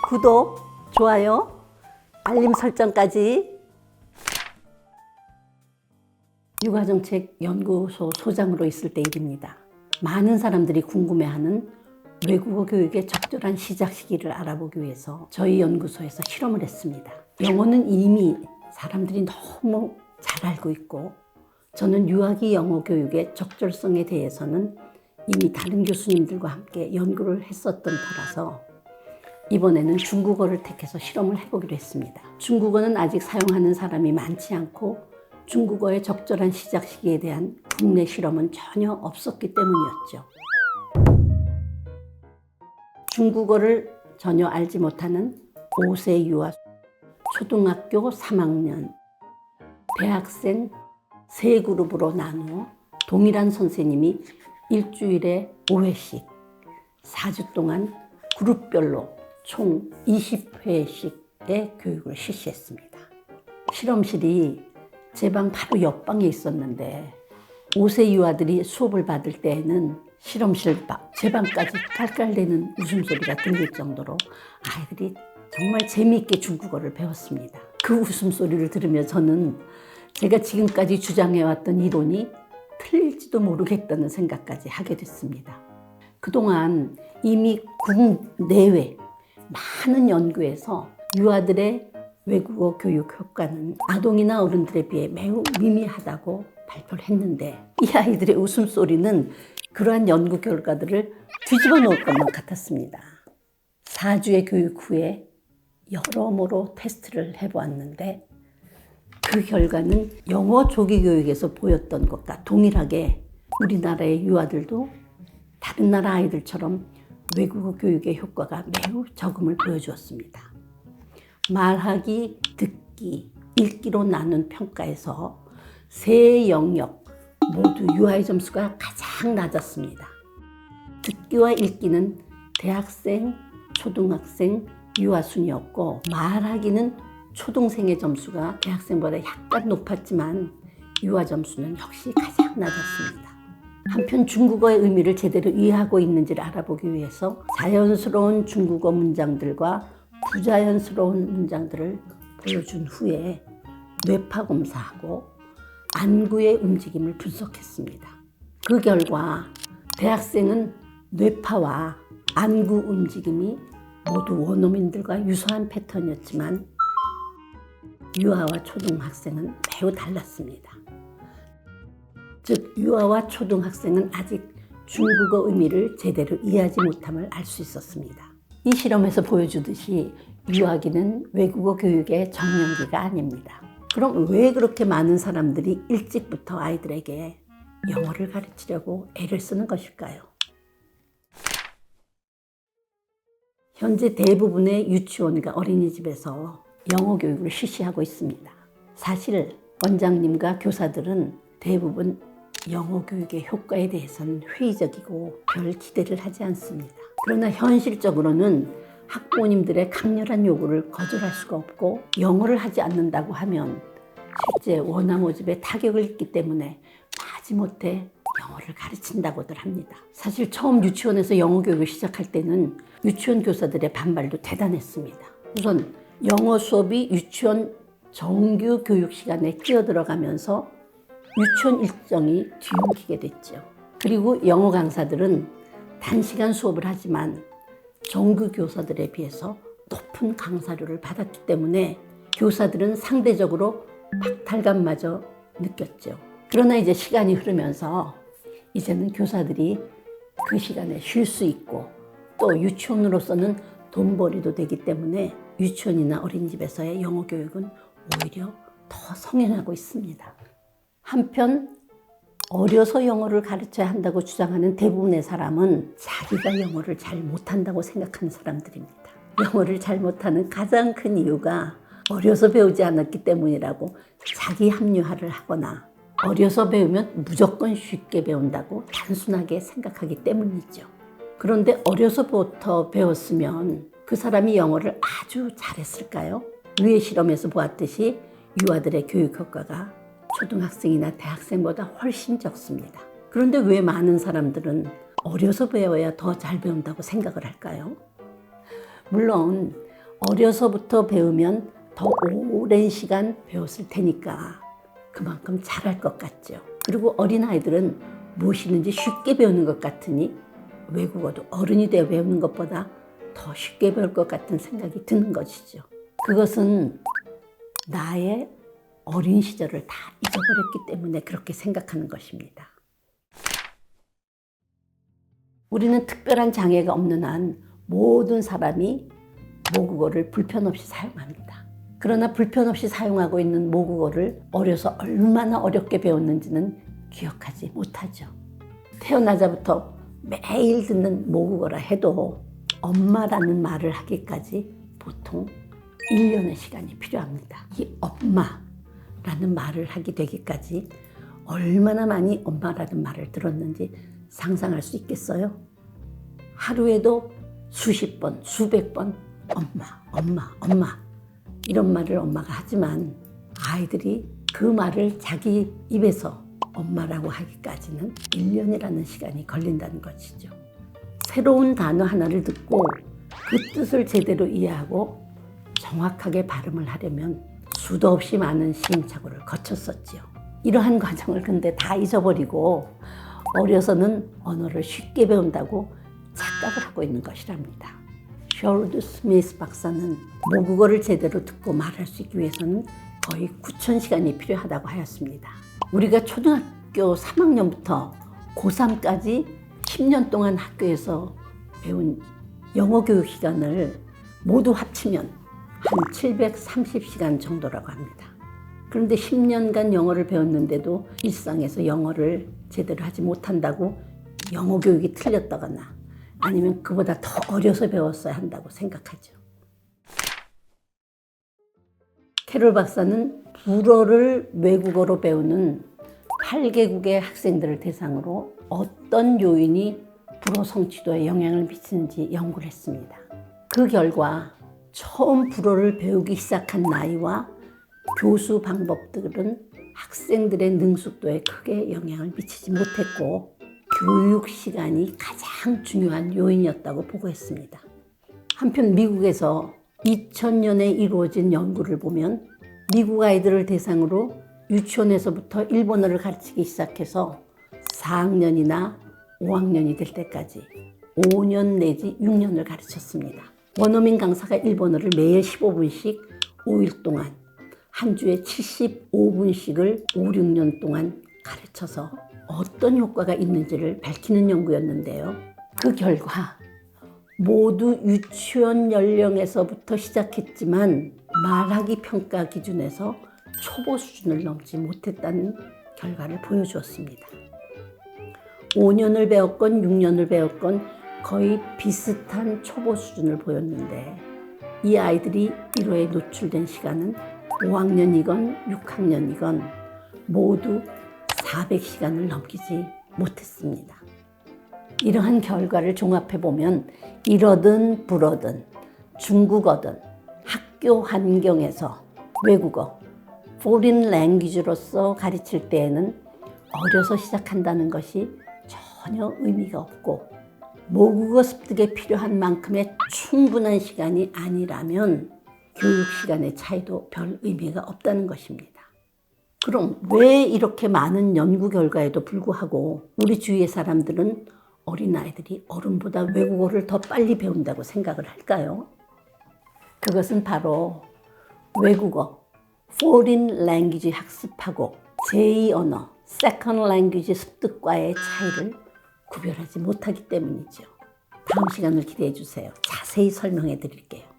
구독, 좋아요, 알림 설정까지. 육아정책연구소 소장으로 있을 때 일입니다. 많은 사람들이 궁금해하는 외국어 교육의 적절한 시작 시기를 알아보기 위해서 저희 연구소에서 실험을 했습니다. 영어는 이미 사람들이 너무 잘 알고 있고, 저는 유아기 영어 교육의 적절성에 대해서는 이미 다른 교수님들과 함께 연구를 했었던 터라서 이번에는 중국어를 택해서 실험을 해보기로 했습니다. 중국어는 아직 사용하는 사람이 많지 않고 중국어의 적절한 시작 시기에 대한 국내 실험은 전혀 없었기 때문이었죠. 중국어를 전혀 알지 못하는 5세 유아, 초등학교 3학년, 대학생 3그룹으로 나누어 동일한 선생님이 일주일에 5회씩 4주 동안 그룹별로 총 20회씩의 교육을 실시했습니다. 실험실이 제 방 바로 옆방에 있었는데 5세 유아들이 수업을 받을 때에는 실험실 제 방까지 깔깔대는 웃음소리가 들릴 정도로 아이들이 정말 재미있게 중국어를 배웠습니다. 그 웃음소리를 들으며 저는 제가 지금까지 주장해왔던 이론이 틀릴지도 모르겠다는 생각까지 하게 됐습니다. 그동안 이미 국 내외 많은 연구에서 유아들의 외국어 교육 효과는 아동이나 어른들에 비해 매우 미미하다고 발표를 했는데, 이 아이들의 웃음소리는 그러한 연구 결과들을 뒤집어 놓을 것만 같았습니다. 4주의 교육 후에 여러모로 테스트를 해보았는데 그 결과는 영어 조기 교육에서 보였던 것과 동일하게 우리나라의 유아들도 다른 나라 아이들처럼 외국어 교육의 효과가 매우 적음을 보여주었습니다. 말하기, 듣기, 읽기로 나눈 평가에서 세 영역 모두 유아의 점수가 가장 낮았습니다. 듣기와 읽기는 대학생, 초등학생, 유아 순이었고, 말하기는 초등생의 점수가 대학생보다 약간 높았지만 유아 점수는 역시 가장 낮았습니다. 한편 중국어의 의미를 제대로 이해하고 있는지를 알아보기 위해서 자연스러운 중국어 문장들과 부자연스러운 문장들을 보여준 후에 뇌파 검사하고 안구의 움직임을 분석했습니다. 그 결과 대학생은 뇌파와 안구 움직임이 모두 원어민들과 유사한 패턴이었지만 유아와 초등학생은 매우 달랐습니다. 즉, 유아와 초등학생은 아직 중국어 의미를 제대로 이해하지 못함을 알 수 있었습니다. 이 실험에서 보여주듯이 유아기는 외국어 교육의 정년기가 아닙니다. 그럼 왜 그렇게 많은 사람들이 일찍부터 아이들에게 영어를 가르치려고 애를 쓰는 것일까요? 현재 대부분의 유치원과 어린이집에서 영어 교육을 실시하고 있습니다. 사실 원장님과 교사들은 대부분 영어 교육의 효과에 대해서는 회의적이고 별 기대를 하지 않습니다. 그러나 현실적으로는 학부모님들의 강렬한 요구를 거절할 수가 없고, 영어를 하지 않는다고 하면 실제 원화 모집에 타격을 입기 때문에 마지못해 영어를 가르친다고들 합니다. 사실 처음 유치원에서 영어 교육을 시작할 때는 유치원 교사들의 반발도 대단했습니다. 우선 영어 수업이 유치원 정규 교육 시간에 끼어들어가면서 유치원 일정이 뒤엉키게 됐죠. 그리고 영어 강사들은 단시간 수업을 하지만 정규 교사들에 비해서 높은 강사료를 받았기 때문에 교사들은 상대적으로 박탈감마저 느꼈죠. 그러나 이제 시간이 흐르면서 이제는 교사들이 그 시간에 쉴 수 있고 또 유치원으로서는 돈벌이도 되기 때문에 유치원이나 어린이집에서의 영어 교육은 오히려 더 성행하고 있습니다. 한편 어려서 영어를 가르쳐야 한다고 주장하는 대부분의 사람은 자기가 영어를 잘 못한다고 생각하는 사람들입니다. 영어를 잘 못하는 가장 큰 이유가 어려서 배우지 않았기 때문이라고 자기 합리화를 하거나 어려서 배우면 무조건 쉽게 배운다고 단순하게 생각하기 때문이죠. 그런데 어려서부터 배웠으면 그 사람이 영어를 아주 잘했을까요? 위의 실험에서 보았듯이 유아들의 교육 효과가 초등학생이나 대학생보다 훨씬 적습니다. 그런데 왜 많은 사람들은 어려서 배워야 더 잘 배운다고 생각을 할까요? 물론 어려서부터 배우면 더 오랜 시간 배웠을 테니까 그만큼 잘할 것 같죠. 그리고 어린아이들은 무엇이든지 쉽게 배우는 것 같으니 외국어도 어른이 되어 배우는 것보다 더 쉽게 배울 것 같은 생각이 드는 것이죠. 그것은 나의 어린 시절을 다 잊어버렸기 때문에 그렇게 생각하는 것입니다. 우리는 특별한 장애가 없는 한 모든 사람이 모국어를 불편 없이 사용합니다. 그러나 불편 없이 사용하고 있는 모국어를 어려서 얼마나 어렵게 배웠는지는 기억하지 못하죠. 태어나자부터 매일 듣는 모국어라 해도 엄마라는 말을 하기까지 보통 1년의 시간이 필요합니다. 이 엄마라는 말을 하게 되기까지 얼마나 많이 엄마라는 말을 들었는지 상상할 수 있겠어요? 하루에도 수십 번, 수백 번 엄마 이런 말을 엄마가 하지만 아이들이 그 말을 자기 입에서 엄마라고 하기까지는 1년이라는 시간이 걸린다는 것이죠. 새로운 단어 하나를 듣고 그 뜻을 제대로 이해하고 정확하게 발음을 하려면 수도 없이 많은 시행착오를 거쳤었지요. 이러한 과정을 근데 다 잊어버리고 어려서는 언어를 쉽게 배운다고 착각을 하고 있는 것이랍니다. 셔럴드 스미스 박사는 모국어를 제대로 듣고 말할 수 있기 위해서는 거의 9,000시간이 필요하다고 하였습니다. 우리가 초등학교 3학년부터 고3까지 10년 동안 학교에서 배운 영어 교육 시간을 모두 합치면 한 730시간 정도라고 합니다. 그런데 10년간 영어를 배웠는데도 일상에서 영어를 제대로 하지 못한다고 영어 교육이 틀렸다거나 아니면 그보다 더 어려서 배웠어야 한다고 생각하죠. 캐롤 박사는 불어를 외국어로 배우는 8개국의 학생들을 대상으로 어떤 요인이 불어 성취도에 영향을 미치는지 연구를 했습니다. 그 결과 처음 불어를 배우기 시작한 나이와 교수 방법들은 학생들의 능숙도에 크게 영향을 미치지 못했고 교육 시간이 가장 중요한 요인이었다고 보고했습니다. 한편 미국에서 2000년에 이루어진 연구를 보면 미국 아이들을 대상으로 유치원에서부터 일본어를 가르치기 시작해서 4학년이나 5학년이 될 때까지 5년 내지 6년을 가르쳤습니다. 원어민 강사가 일본어를 매일 15분씩 5일 동안 한 주에 75분씩을 5, 6년 동안 가르쳐서 어떤 효과가 있는지를 밝히는 연구였는데요. 그 결과 모두 유치원 연령에서부터 시작했지만 말하기 평가 기준에서 초보 수준을 넘지 못했다는 결과를 보여주었습니다. 5년을 배웠건 6년을 배웠건 거의 비슷한 초보 수준을 보였는데 이 아이들이 1호에 노출된 시간은 5학년이건 6학년이건 모두 400시간을 넘기지 못했습니다. 이러한 결과를 종합해보면 일어든 불어든 중국어든 학교 환경에서 외국어, foreign language로서 가르칠 때에는 어려서 시작한다는 것이 전혀 의미가 없고 모국어 습득에 필요한 만큼의 충분한 시간이 아니라면 교육 시간의 차이도 별 의미가 없다는 것입니다. 그럼 왜 이렇게 많은 연구 결과에도 불구하고 우리 주위의 사람들은 어린아이들이 어른보다 외국어를 더 빨리 배운다고 생각을 할까요? 그것은 바로 외국어, foreign language 학습하고 제2 언어, second language 습득과의 차이를 구별하지 못하기 때문이죠. 다음 시간을 기대해 주세요. 자세히 설명해 드릴게요.